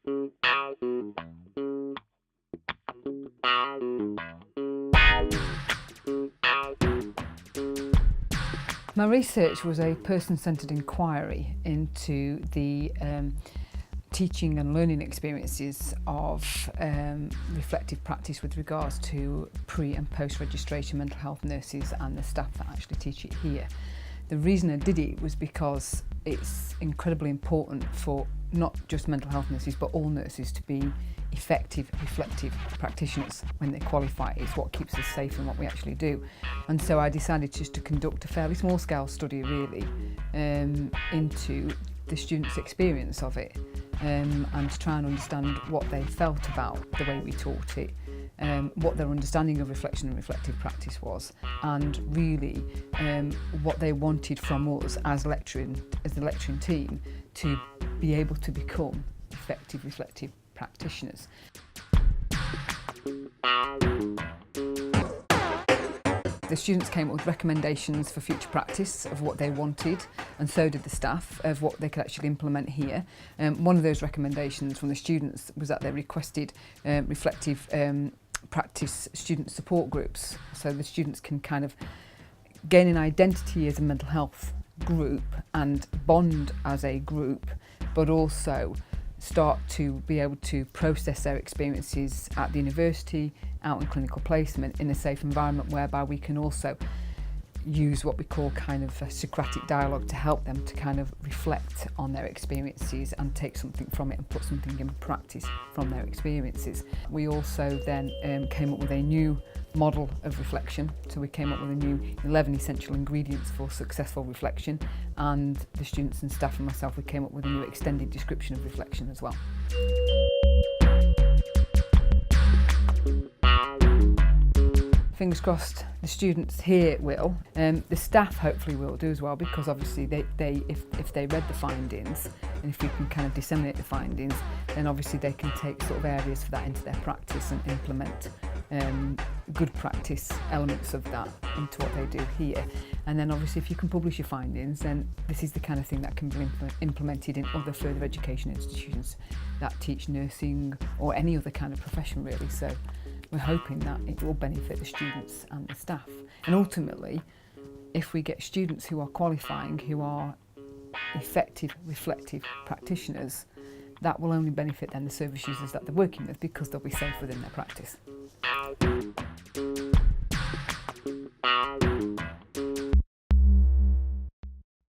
My research was a person-centred inquiry into the teaching and learning experiences of reflective practice with regards to pre- and post-registration mental health nurses and the staff that actually teach it here. The reason I did it was because it's incredibly important for not just mental health nurses but all nurses to be effective, reflective practitioners when they qualify. It's what keeps us safe in what we actually do. And so I decided just to conduct a fairly small scale study really into the students' experience of it and to try and understand what they felt about the way we taught it, what their understanding of reflection and reflective practice was, and really what they wanted from us as the lecturing team to be able to become effective reflective practitioners. The students came up with recommendations for future practice of what they wanted, and so did the staff, of what they could actually implement here. One of those recommendations from the students was that they requested reflective practice student support groups, so the students can kind of gain an identity as a mental health group and bond as a group, but also start to be able to process their experiences at the university, out in clinical placement in a safe environment, whereby we can also use what we call kind of a Socratic dialogue to help them to kind of reflect on their experiences and take something from it and put something in practice from their experiences. We also then came up with a new model of reflection. So we came up with a new 11 essential ingredients for successful reflection, and the students and staff and myself, we came up with a new extended description of reflection as well. Fingers crossed the students here will. The staff hopefully will do as well, because obviously if they read the findings and if we can kind of disseminate the findings, then obviously they can take sort of areas for that into their practice and implement good practice elements of that into what they do here. And then obviously if you can publish your findings, then this is the kind of thing that can be implemented in other further education institutions that teach nursing or any other kind of profession really. So we're hoping that it will benefit the students and the staff. And ultimately, if we get students who are qualifying, who are effective, reflective practitioners, that will only benefit then the service users that they're working with, because they'll be safe within their practice.